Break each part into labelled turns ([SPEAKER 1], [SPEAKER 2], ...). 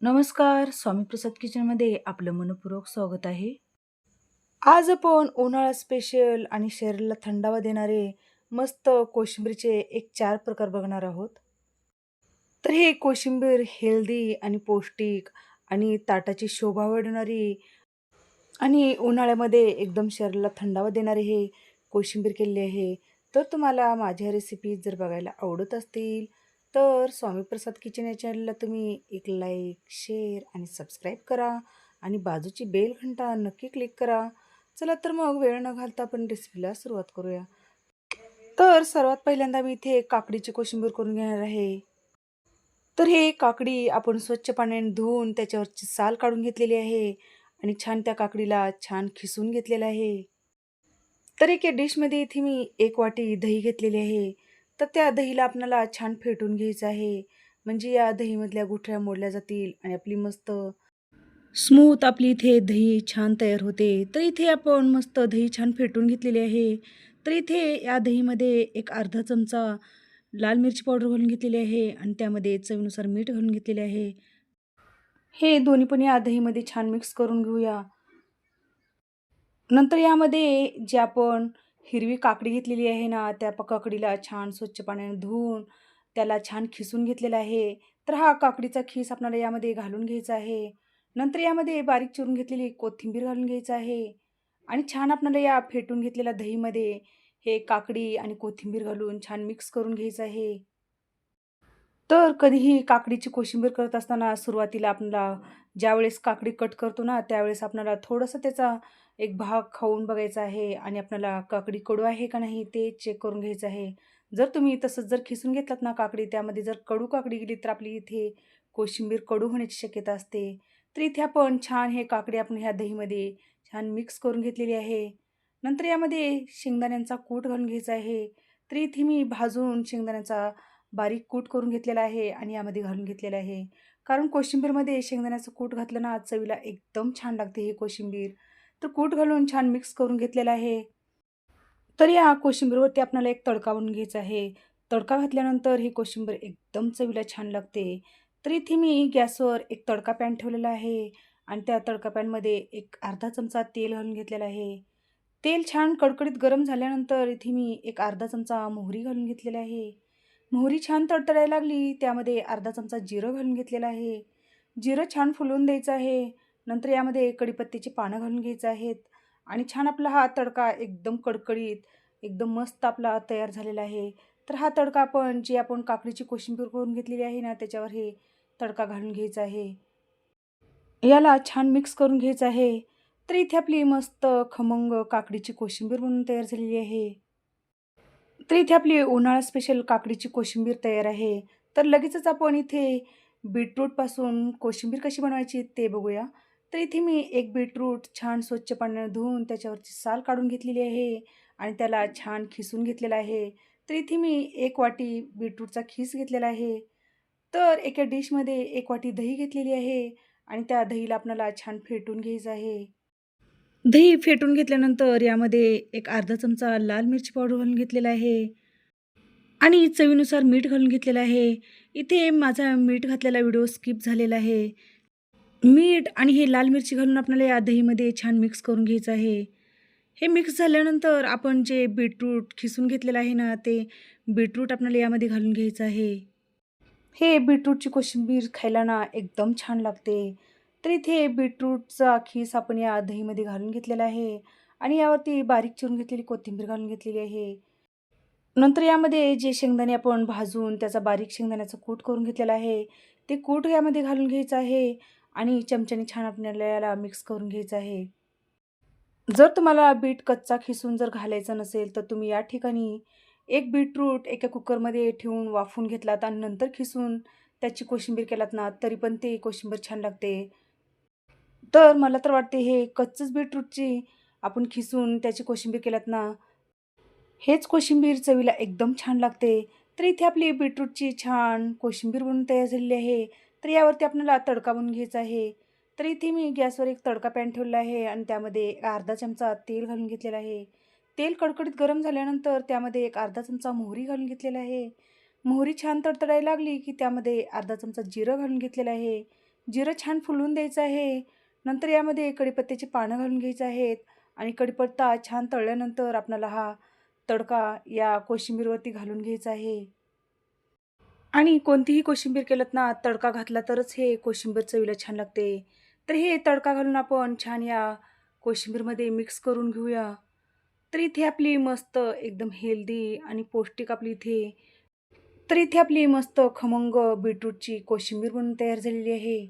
[SPEAKER 1] नमस्कार. स्वामी प्रसाद किचनमध्ये आपलं मनःपूर्वक स्वागत आहे. आज आपण उन्हाळा स्पेशल आणि शरीराला थंडावा देणारे मस्त कोशिंबीरचे एक 4 प्रकार बघणार आहोत. तर हे कोशिंबीर हेल्दी आणि पौष्टिक आणि ताटाची शोभा वाढवणारी आणि उन्हाळ्यामध्ये एकदम शरीराला थंडावा देणारे हे कोशिंबीर केलेली आहे. तर तुम्हाला माझ्या रेसिपीज जर बघायला आवडत असतील, तर स्वामी प्रसाद किचन या चॅनलला तुम्ही एक लाईक, शेअर आणि सबस्क्राईब करा आणि बाजूची बेल घंटा नक्की क्लिक करा. चला तर मग वेळ न घालता आपण रेसिपीला सुरुवात करूया. तर सर्वात पहिल्यांदा मी इथे काकडीची कोशिंबीर करून घेणार आहे. तर हे काकडी आपण स्वच्छ पाण्याने धुवून त्याच्यावरची साल काढून घेतलेली आहे आणि छान त्या काकडीला छान खिसून घेतलेलं आहे. तर एका डिशमध्ये इथे मी 1 वाटी दही घेतलेली आहे. तर त्या दहीला आपल्याला छान फेटून घ्यायचं आहे. म्हणजे या दहीमधल्या गुठळ्या मोडल्या जातील आणि आपली मस्त स्मूथ आपली इथे दही छान तयार होते. तर इथे आपण मस्त दही छान फेटून घेतलेली आहे. तर इथे या दहीमध्ये एक अर्धा चमचा लाल मिरची पावडर घालून घेतलेली आहे आणि त्यामध्ये चवीनुसार मीठ घालून घेतलेले आहे. हे दोन्ही पण या दहीमध्ये छान मिक्स करून घेऊया. नंतर यामध्ये जे आपण हिरवी काकडी घेतलेली आहे ना, त्या काकडीला छान स्वच्छ पाण्याने धुवून त्याला छान खिसून घेतलेला आहे. तर हा काकडीचा खीस आपल्याला यामध्ये घालून घ्यायचा आहे. नंतर यामध्ये बारीक चिरून घेतलेली कोथिंबीर घालून घ्यायचं आहे आणि छान आपल्याला या फेटून घेतलेल्या दहीमध्ये हे काकडी आणि कोथिंबीर घालून छान मिक्स करून घ्यायचं आहे. तर कधीही काकडीची कोशिंबीर करत असताना सुरुवातीला आपल्याला ज्यावेळेस काकडी कट करतो ना, त्यावेळेस आपल्याला थोडंसं त्याचा एक भाग खाऊन बघायचा आहे आणि आपल्याला काकडी कडू आहे का नाही ते चेक करून घ्यायचं आहे. जर तुम्ही तसंच जर खिसून घेतलात ना काकडी, त्यामध्ये जर कडू काकडी गेली तर आपली इथे कोशिंबीर कडू होण्याची शक्यता असते. तर इथे आपण छान हे काकडी आपण ह्या दहीमध्ये छान मिक्स करून घेतलेली आहे. नंतर यामध्ये शेंगदाण्यांचा कूट घालून घ्यायचा आहे. तर इथे मी भाजून शेंगदाण्याचा बारीक कूट करून घेतलेला आहे आणि यामध्ये घालून घेतलेलं आहे. कारण कोशिंबीरमध्ये शेंगदाण्याचं कूट घातलं ना, चवीला एकदम छान लागते ही कोशिंबीर. तर कूट घालून छान मिक्स करून घेतलेलं आहे. तर या कोशिंबीरवरती आपल्याला एक तडका बनवून घ्यायचा आहे. तडका घातल्यानंतर ही कोशिंबीर एकदम चवीला छान लागते. तर इथे मी गॅसवर एक तडका पॅन ठेवलेला आहे आणि त्या तडका पॅनमध्ये एक अर्धा चमचा तेल घालून घेतलेलं आहे. तेल छान कडकडीत गरम झाल्यानंतर इथे मी एक अर्धा चमचा मोहरी घालून घेतलेला आहे. मोहरी छान तडतडायला लागली, त्यामध्ये अर्धा चमचा जिरं घालून घेतलेलं आहे. जिरं छान फुलवून द्यायचं आहे. नंतर यामध्ये कढीपत्त्याची पानं घालून घ्यायचं आहेत आणि छान आपला हा तडका एकदम कडकडीत, एकदम मस्त आपला तयार झालेला आहे. तर हा तडका आपण जी आपण काकडीची कोशिंबीर करून घेतलेली आहे ना, त्याच्यावर हे तडका घालून घ्यायचा आहे. याला छान मिक्स करून घ्यायचं आहे. तर इथे आपली मस्त खमंग काकडीची कोशिंबीर बनून तयार झालेली आहे. तर इथे आपली उन्हाळा स्पेशल काकडीची कोशिंबीर तयार आहे. तर लगेचच आपण इथे बीटरूटपासून कोशिंबीर कशी बनवायची ते बघूया. तर इथे मी एक बीटरूट छान स्वच्छ पाण्याने धुवून त्याच्यावरची साल काढून घेतलेली आहे आणि त्याला छान खिसून घेतलेलं आहे. तर इथे मी 1 वाटी बीटरूटचा खीस घेतलेला आहे. तर एका डिशमध्ये 1 वाटी दही घेतलेली आहे आणि त्या दहीला आपल्याला छान फेटून घ्यायचं आहे. दही फेटून घेतल्यानंतर यामध्ये एक अर्धा चमचा लाल मिरची पावडर घालून घेतलेला आहे आणि चवीनुसार मीठ घालून घेतलेलं आहे. इथे माझा मीठ घातलेला व्हिडिओ स्किप झालेला आहे. मीठ आणि हे लाल मिरची घालून आपल्याला या दहीमध्ये छान मिक्स करून घ्यायचं आहे. हे मिक्स झाल्यानंतर आपण जे बीटरूट खिसून घेतलेलं आहे ना, ते बीटरूट आपल्याला यामध्ये घालून घ्यायचं आहे. हे बीटरूटची कोशिंबीर खायला ना एकदम छान लागते. तर इथे बीटरूटचा खीस आपण या दहीमध्ये घालून घेतलेला आहे आणि यावरती बारीक चिरून घेतलेली कोथिंबीर घालून घेतलेली आहे. नंतर यामध्ये जे शेंगदाणे आपण भाजून त्याचा बारीक शेंगदाण्याचा कूट करून घेतलेला आहे, ते कूट यामध्ये घालून घ्यायचं आहे आणि चमच्याने छान आपल्याला याला मिक्स करून घ्यायचं आहे. जर तुम्हाला बीट कच्चा खिसून जर घालायचा नसेल, तर तुम्ही या ठिकाणी एक बीटरूट एका कुकरमध्ये ठेवून वाफवून घेतलात आणि नंतर खिसून त्याची कोशिंबीर केलात ना, तरी पण ते कोशिंबीर छान लागते. तर मला तर वाटते हे कच्चंच बीटरूटची आपण खिसून त्याची कोशिंबीर केलात ना, हेच कोशिंबीर चवीला एकदम छान लागते. तर इथे आपली बीटरूटची छान कोशिंबीर बनून तयार झालेली आहे. तर यावरती आपल्याला तडका बनवून घ्यायचा आहे. तर इथे मी गॅसवर एक तडका पॅन ठेवलेला आहे आणि त्यामध्ये अर्धा चमचा तेल घालून घेतलेलं आहे. तेल कडकडीत गरम झाल्यानंतर त्यामध्ये एक अर्धा चमचा मोहरी घालून घेतलेला आहे. मोहरी छान तडतडायला लागली की त्यामध्ये अर्धा चमचा जिरं घालून घेतलेलं आहे. जिरं छान फुलवून द्यायचं आहे. नंतर यामध्ये कढीपत्त्याची पानं घालून घ्यायची आहेत आणि कढीपत्ता छान तळल्यानंतर आपल्याला हा तडका या कोशिंबीरवरती घालून घ्यायचा आहे. आणि कोणतीही कोशिंबीर केलत ना, तडका घातला तरच हे कोशिंबीर चवीला छान लागते. तर हे तडका घालून आपण छान या कोशिंबीरमध्ये मिक्स करून घेऊया. तर इथे आपली मस्त एकदम हेल्दी आणि पौष्टिक इथे आपली मस्त खमंग बीटरूटची कोशिंबीर बनून तयार झालेली आहे.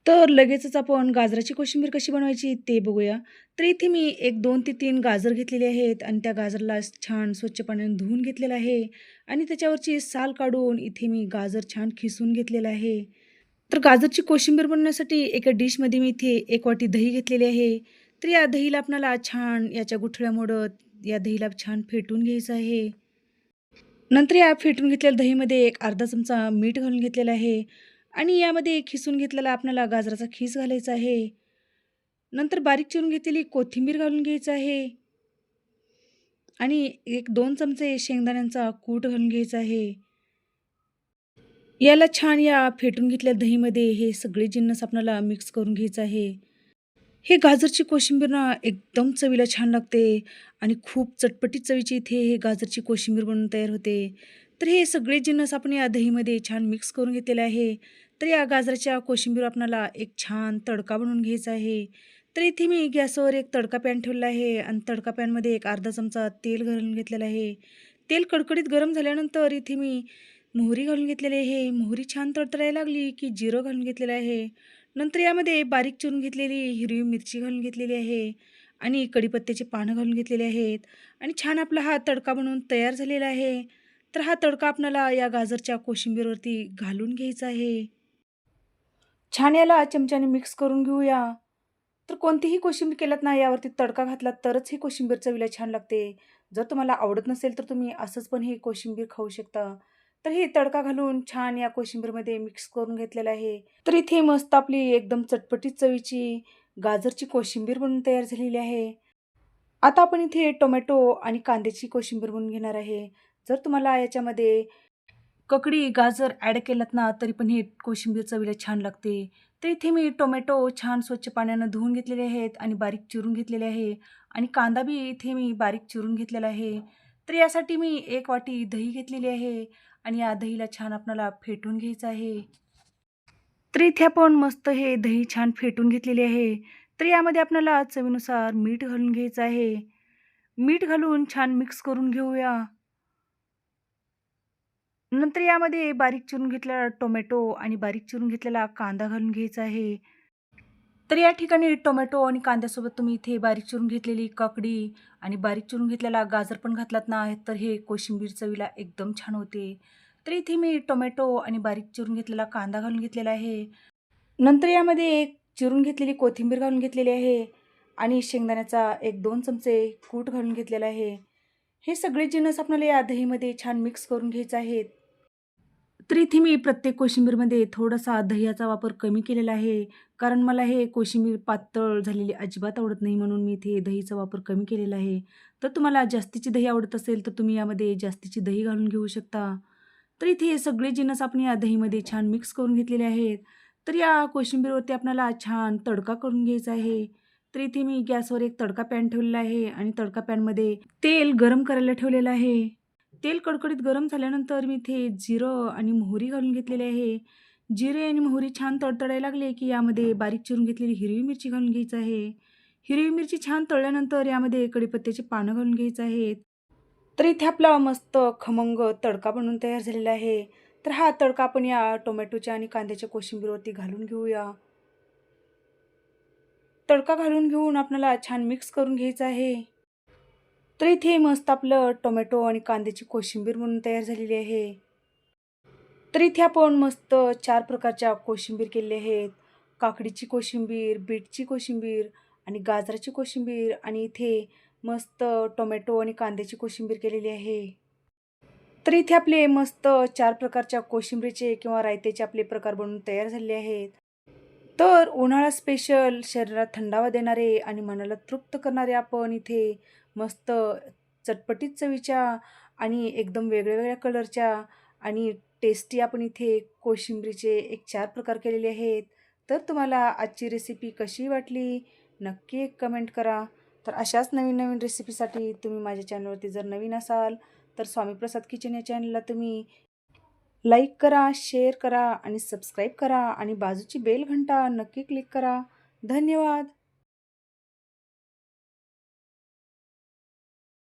[SPEAKER 1] तर लगेचच आपण गाजराची कोशिंबीर कशी बनवायची ते बघूया. तर इथे मी एक 2 ते 3 गाजर घेतलेले आहेत आणि त्या गाजराला छान स्वच्छ पाण्याने धुवून घेतलेलं आहे आणि त्याच्यावरची साल काढून इथे मी गाजर छान खिसून घेतलेलं आहे. तर गाजरची कोशिंबीर बनवण्यासाठी एका डिशमध्ये मी इथे 1 वाटी दही घेतलेली आहे. तर या दहीला आपल्याला छान याच्या गुठळ्या मोडत या दहीला छान फेटून घ्यायचं आहे. नंतर या फेटून घेतलेल्या दहीमध्ये एक अर्धा चमचा मीठ घालून घेतलेलं आहे आणि यामध्ये खिसून घेतलेला आपल्याला गाजराचा खीस घालायचा आहे. नंतर बारीक चिरून घेतलेली कोथिंबीर घालून घ्यायचं आहे आणि एक 2 चमचे शेंगदाण्यांचा कूट घालून घ्यायचा आहे. याला छान या फेटून घेतलेल्या दहीमध्ये हे सगळे जिन्नस आपल्याला मिक्स करून घ्यायचं आहे. हे गाजरची कोशिंबीर ना एकदम चवीला छान लागते आणि खूप चटपटीत चवीची इथे हे गाजरची कोशिंबीर बनवून तयार होते. तर हे सगळे जिन्नस आपण या दहीमध्ये छान मिक्स करून घेतलेले आहे. तर या गाजराच्या कोशिंबीर आपल्याला एक छान तडका बनवून घ्यायचा आहे. तर इथे मी गॅसवर एक तडका पॅन ठेवला आहे आणि तडका पॅनमध्ये एक अर्धा चमचा तेल घालून घेतलेलं आहे. तेल कडकडीत गरम झाल्यानंतर इथे मी मोहरी घालून घेतलेली आहे. मोहरी छान तडतडायला लागली की जिरं घालून घेतलेलं आहे. नंतर यामध्ये बारीक चिरून घेतलेली हिरवी मिरची घालून घेतलेली आहे आणि कढीपत्त्याची पानं घालून घेतलेली आहेत आणि छान आपला हा तडका बनवून तयार झालेला आहे. तर हा तडका आपल्याला या गाजरच्या कोशिंबीरवरती घालून घ्यायचा आहे. छान याला चमच्याने मिक्स करून घेऊया. तर कोणतीही कोशिंबीर केलात ना यावरती तडका घातला तरच ही कोशिंबीर चवीला छान लागते. जर तुम्हाला आवडत नसेल तर तुम्ही असंच पण ही कोशिंबीर खाऊ शकता. तर हे तडका घालून छान या कोशिंबीरमध्ये मिक्स करून घेतलेलं आहे. तर इथे मस्त आपली एकदम चटपटीत चवीची गाजरची कोशिंबीर बनून तयार झालेली आहे. आता आपण इथे टोमॅटो आणि कांद्याची कोशिंबीर बनवून घेणार आहे. जर तुम्हाला याच्यामध्ये ककडी, गाजर ॲड केलात ना, तरी पण ही कोशिंबीर चवीला छान लागते. तर इथे मी टोमॅटो छान स्वच्छ पाण्यानं धुवून घेतलेले आहेत आणि बारीक चिरून घेतलेले आहे आणि कांदा बी इथे मी बारीक चिरून घेतलेला आहे. तर यासाठी मी 1 वाटी दही घेतलेली आहे आणि या दहीला छान आपल्याला फेटून घ्यायचं आहे. तर इथे आपण मस्त हे दही छान फेटून घेतलेले आहे. तर यामध्ये आपल्याला चवीनुसार मीठ घालून घ्यायचं आहे. मीठ घालून छान मिक्स करून घेऊया. नंतर यामध्ये बारीक चिरून घेतलेला टोमॅटो आणि बारीक चिरून घेतलेला कांदा घालून घ्यायचा आहे. तर या ठिकाणी टोमॅटो आणि कांद्यासोबत तुम्ही इथे बारीक चिरून घेतलेली काकडी आणि बारीक चिरून घेतलेला गाजर पण घातलात ना, तर हे कोशिंबीर चवीला एकदम छान होते. तर इथे मी टोमॅटो आणि बारीक चिरून घेतलेला कांदा घालून घेतलेला आहे. नंतर यामध्ये एक चिरून घेतलेली कोथिंबीर घालून घेतलेली आहे आणि शेंगदाण्याचा एक 2 चमचे कूट घालून घेतलेला आहे. हे सगळे जिन्नस आपल्याला या दहीमध्ये छान मिक्स करून घ्यायचे आहेत. तर इथे मी प्रत्येक कोशिंबीरमध्ये थोडासा दह्याचा वापर कमी केलेला आहे. कारण मला हे कोशिंबीर पातळ झालेली अजिबात आवडत नाही म्हणून मी इथे दहीचा वापर कमी केलेला आहे. तर तुम्हाला जास्तीची दही आवडत असेल तर तुम्ही यामध्ये जास्तीची दही घालून घेऊ शकता. तर इथे हे सगळे जिन्नस आपण या दहीमध्ये छान मिक्स करून घेतलेले आहेत. तर या कोशिंबीरवरती आपल्याला छान तडका करून घ्यायचा आहे. तर इथे मी गॅसवर एक तडका पॅन ठेवलेला आहे आणि तडका पॅनमध्ये तेल गरम करायला ठेवलेलं आहे. तेल कडकडीत गरम झाल्यानंतर मी इथे जिरं आणि मोहरी घालून घेतलेली आहे. जिरे आणि मोहरी छान तडतडायला लागले, की यामध्ये बारीक चिरून घेतलेली हिरवी मिरची घालून घ्यायची आहे. हिरवी मिरची छान तळल्यानंतर यामध्ये कढीपत्त्याची पानं घालून घ्यायची आहेत. तर इथे आपला मस्त खमंग तडका बनून तयार झालेला आहे. तर हा तडका आपण या टोमॅटोच्या आणि कांद्याच्या कोशिंबीरवरती घालून घेऊया. तडका घालून घेऊन आपल्याला छान मिक्स करून घ्यायचं आहे. तर इथे मस्त आपलं टोमॅटो आणि कांद्याची कोशिंबीर बनून तयार झालेली आहे. तर इथे आपण मस्त 4 प्रकारच्या कोशिंबीर केलेल्या आहेत. काकडीची कोशिंबीर, बीटची कोशिंबीर आणि गाजराची कोशिंबीर आणि इथे मस्त टोमॅटो आणि कांद्याची कोशिंबीर केलेली आहे. तर इथे आपले मस्त 4 प्रकारच्या कोशिंबीरचे किंवा रायत्याचे आपले प्रकार बनून तयार झालेले आहेत. तर उन्हाळा स्पेशल शरीरात थंडावा देणारे आणि मनाला तृप्त करणारे आपण इथे मस्त चटपटीत चवीच्या आणि एकदम वेगळ्या-वेगळ्या कलरच्या आणि टेस्टी आपण इथे कोशिंबीरचे एक 4 प्रकार केलेले आहेत. तर तुम्हाला आजची रेसिपी कशी वाटली नक्की एक कमेंट करा. तर अशाच नवीन-नवीन रेसिपीसाठी तुम्ही माझ्या चॅनलवरती जर नवीन असाल, तर स्वामीप्रसाद किचन या चॅनलला तुम्ही लाईक करा, शेअर करा आणि सबस्क्राईब करा आणि बाजूची बेल घंटा नक्की क्लिक करा. धन्यवाद.